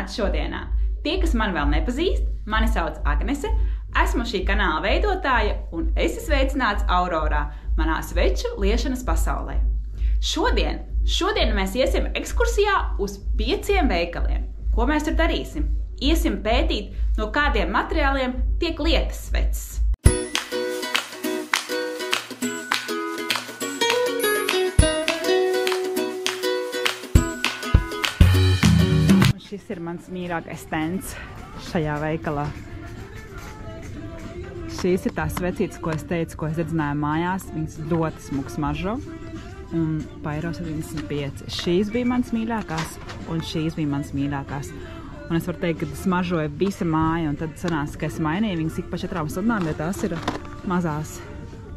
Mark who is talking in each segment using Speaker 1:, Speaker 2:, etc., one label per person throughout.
Speaker 1: Sveicināti šodienā! Tie, kas mani vēl nepazīst, mani sauc Agnese, esmu šī kanāla veidotāja un esi sveicināts Aurorā, manā sveču liešanas pasaulē. Šodien mēs iesim ekskursijā uz 5 veikaliem. Ko mēs tur darīsim? Iesim pētīt, no kādiem materiāliem tiek lietas sveces. Šis ir mans mīļākais stends šajā veikalā. Šīs ir tās svecītes, ko es teicu, ko es dedzināju mājās. Viņas ļoti smuks smaržo un pa €75. Šīs bija mans mīļākās un šīs bija mans mīļākās. Un es varu teikt, ka smaržoja visa māja, un tad sanāca, ka es mainīju viņas ik pa 4 stundām, jo tās ir mazās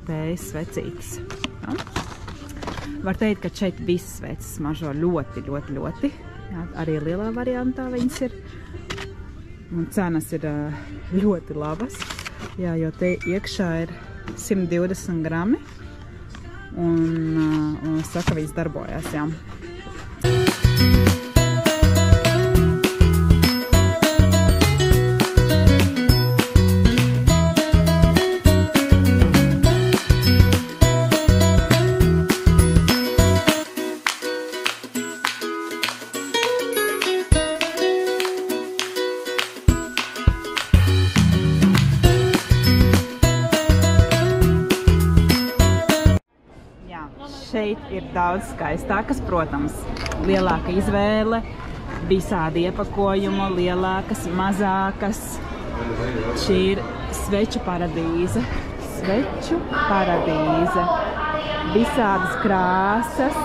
Speaker 1: tējas svecītes. Ja? Var teikt, ka šeit visas sveces smaržo ļoti. Jā, arī lielā variantā viņas ir. Un cenas ir ļoti labas. Jā, jo te iekšā ir 120 grami. Un es saku, viņas darbojas, jā. Šeit ir daudz skaistākas, protams, lielāka izvēle, visādi iepakojumi, lielākas, mazākas. Šī ir sveču paradīze. Visādas krāsas,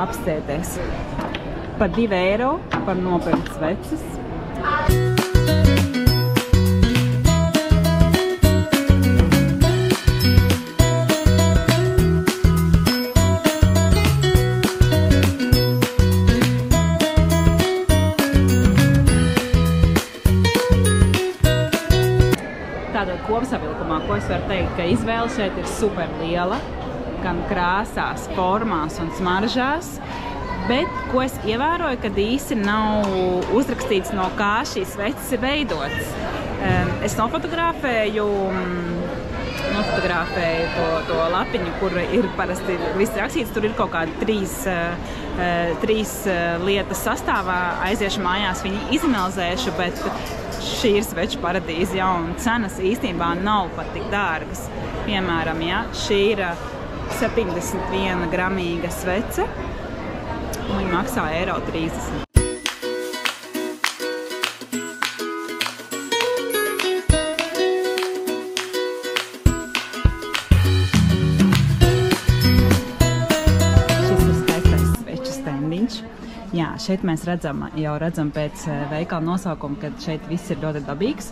Speaker 1: apstēties. Par €2 par nopirkt sveces. Kopsavilkumā, ko es varu teikt, ka izvēle šeit ir super liela, gan krāsās, formās un smaržās, bet, ko es ievēroju, kad īsti nav uzrakstīts, no kā šīs sveces ir veidotas. Es nofotografēju to lapiņu, kur ir parasti viss rakstīts, tur ir kaut kādi 3 lietas sastāvā, aiziešu mājās, viņi izanalizēšu, bet šī ir sveču paradīze, ja, un cenas īstenībā nav pat tik dārgas. Piemēram, ja, šī ir 71 gramīga svece, un viņa maksā €30. Šis ir skaistais sveču stendiņš. Jā, šeit mēs redzam pēc veikala nosaukuma, ka šeit viss ir ļoti dabīgs.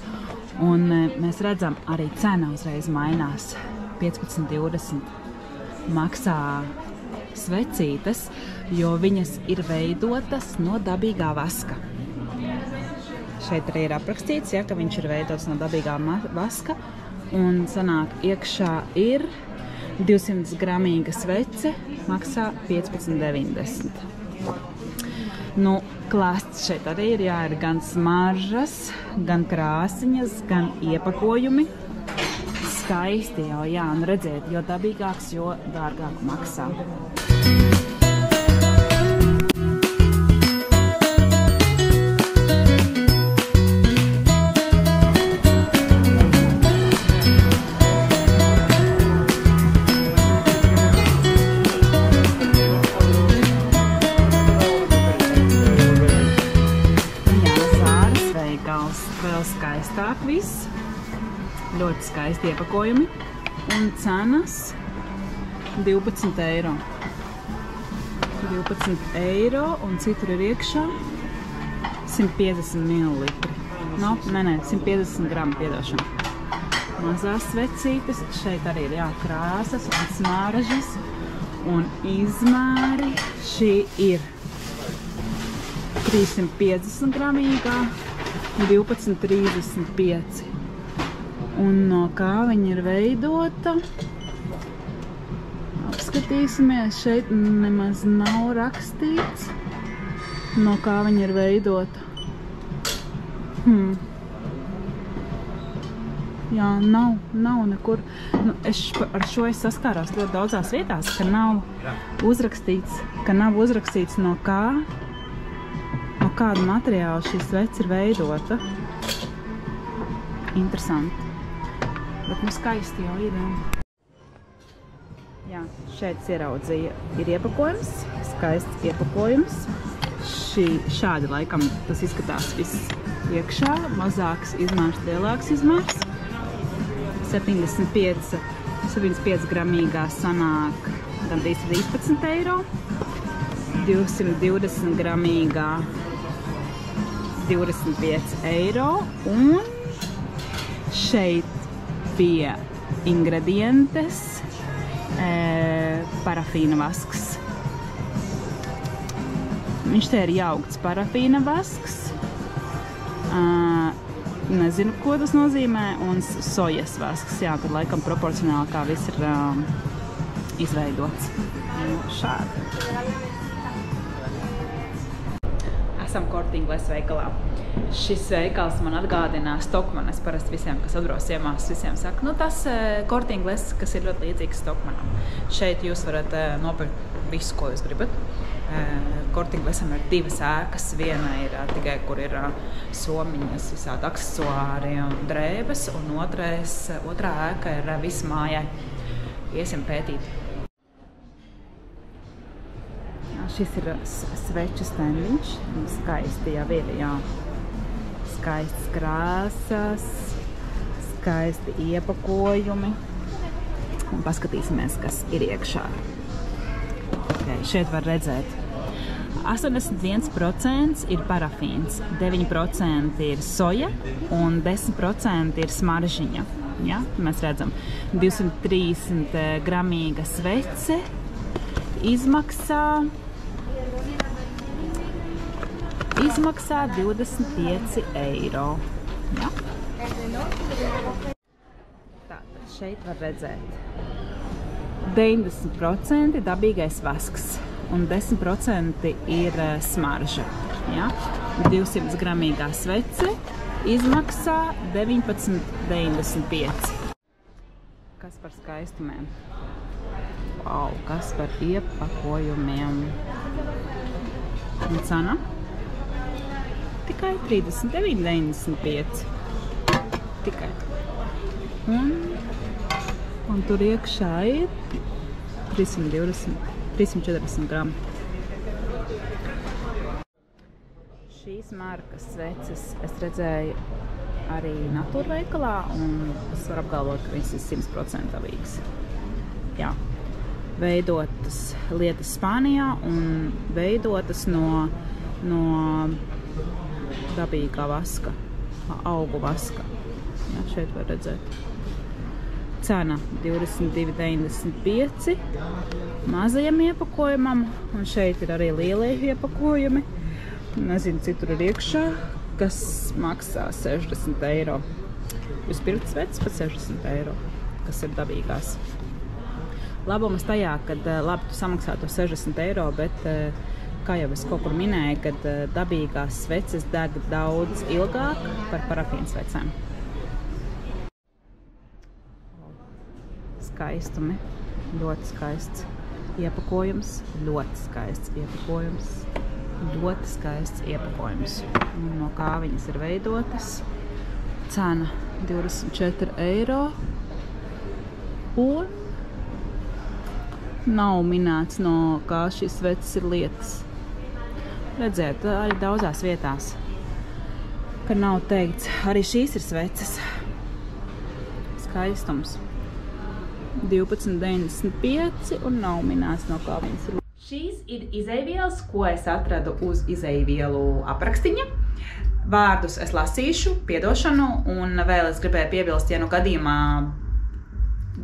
Speaker 1: Un mēs redzam, arī cena uzreiz mainās. 15,20 maksā svecītes, jo viņas ir veidotas no dabīgā vaska. Šeit arī ir aprakstīts, ja, ka viņš ir veidots no dabīgā vaska. Un sanāk, iekšā ir 200 gramīga svece, maksā 15,90. Nu, klāsts šeit arī ir, jā, ir gan smaržas, gan krāsiņas, gan iepakojumi. Skaisti jau, jā, un redzēt, jo dabīgāks, jo dārgāk maksā. Vēl skaistāk viss, ļoti skaisti iepakojumi un cenas €12. €12 un citur ir iekšā 150 ml. No, nē, 150 gramu, piedošana. Mazās svecītes, šeit arī ir, jā, krāsas un smaržas un izmēri. Šī ir 350 gramīgā. 12,35. Un no kā viņa ir veidota? Apskatīsimies, šeit nemaz nav rakstīts, no kā viņa ir veidota. Jā, nav nekur. Nu, ar šo es saskārās ļoti daudzās vietās, ka nav uzrakstīts no kāda materiāla šī svece ir veidota. Interesanti. Bet nu skaisti jau ir. Jā, šeit ieraudzīja ir iepakojums, skaists iepakojums. Šādi laikam tas izskatās viss iekšā, mazāks izmērs, lielāks izmērs. 75 gramīgā sanāk gandrīz 13 eiro, 220 gramīgā 25 eiro, un šeit pie ingredientes parafīna vasks. Viņš te ir jaukts parafīna vasks. Nezinu, ko tas nozīmē, un sojas vasks, jā, kad laikam proporcionāli kā viss ir izveidots. Šādi. Esam Kortingles veikalā. Šis veikals man atgādina Stockmann. Es parasti visiem, kas atbrauc ciemās, visiem saka, nu tas Kortingles, kas ir ļoti līdzīgs Stockmannam. Šeit jūs varat nopirkt visu, ko jūs gribat. Kortinglesam ir divas ēkas. Viena ir tikai, kur ir somiņas, visādi aksesuāri un drēbes, un otrā ēka ir viss mājai. Iesim pētīt. Šis ir sveču stendiņš. Skaisti jau ir, jā. Skaistas krāsas, skaisti iepakojumi. Un paskatīsimies, kas ir iekšā. Okay, šeit var redzēt. 81% ir parafīns, 9% ir soja un 10% ir smaržiņa. Ja? Mēs redzam, 230 gramīga svece izmaksā 25 eiro. Ja? Tātad šeit var redzēt 90% dabīgais vasks un 10% ir smarža. Ja? 200 gramīgā svece izmaksā 19,95. Kas par skaistumiem? Wow, kas par iepakojumiem? Un cena? Tikai 39,95. Tikai. Un tur iekšā ir 340 gramu. Šīs markas sveces es redzēju arī Natura veikalā, un es varu apgalvot, ka viņas ir 100% dabīgas. Jā. Veidotas lietas Spānijā un veidotas no dabīgā vaska, augu vaska. Jā, šeit var redzēt. Cena 22,95 mazajam iepakojumam, un šeit ir arī lielie iepakojumi. Nezinu, cik tur ir iekšā, kas maksā 60 eiro. Jūs pirkt sveces par 60 eiro, kas ir dabīgās. Labums tajā, kad labi tu samaksā to 60 eiro, bet kā jau es kaut kur minēju, kad dabīgās sveces deg daudz ilgāk par parafīnu svecēm. Skaistumi. Ļoti skaists iepakojums. Ļoti skaists iepakojums. Ļoti skaists iepakojums. No kā viņas ir veidotas. Cena 24 eiro. Un nav minēts, no kā šīs sveces ir lietas. Redzēt, arī daudzās vietās, ka nav teikts, arī šīs ir sveces. Skaistums. 12,95 un nav minēts, no kā viņas ir. Šīs ir izeivielas, ko es atradu uz izeivielu aprakstiņa. Vārdus es lasīšu, piedošanu, un vēl es gribēju piebilst, ja nu gadījumā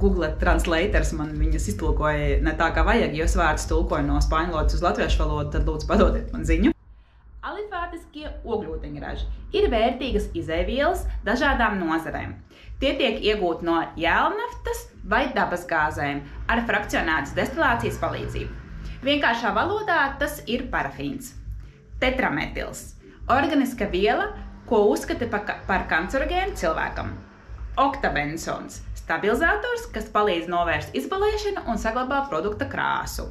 Speaker 1: Google Translators man viņas iztulkoja ne tā, kā vajag, jo es vārdus tulkoju no spāņu valodas uz latviešu valodu, tad lūdzu padodiet man ziņu. Alifātiskie ogļūdeņraži ir vērtīgas izeivielas dažādām nozarēm. Tie tiek iegūti no jēlnaftas vai dabasgāzēm ar frakcionētas destilācijas palīdzību. Vienkāršā valodā tas ir parafīns. Tetrametils – organiska viela, ko uzskata par kancerogēnu cilvēkam. Oktabenzons – stabilizators, kas palīdz novērst izbalēšanu un saglabā produkta krāsu.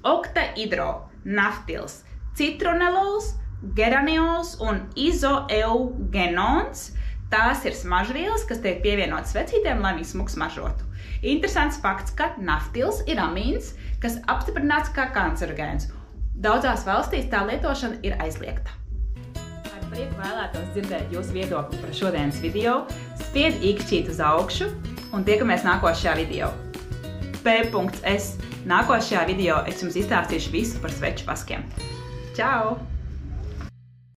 Speaker 1: Oktahidro – naftils, citronelols, geraniols un izoeugenons. Tās ir smaržvielas, kas tiek pievienotas vecītēm, lai viņas smuki smaržotu. Interesants fakts, ka naftils ir amīns, kas apstiprināts kā kancerogēns. Daudzās valstīs tā lietošana ir aizliegta. Ar prieku vēlētos dzirdēt jūsu viedokli par šodienas video. Spied īkšķīt uz augšu un tiekamies nākošajā video. P.S. Nākošajā video es jums izstāstīšu visu par sveču paskiem. Čau!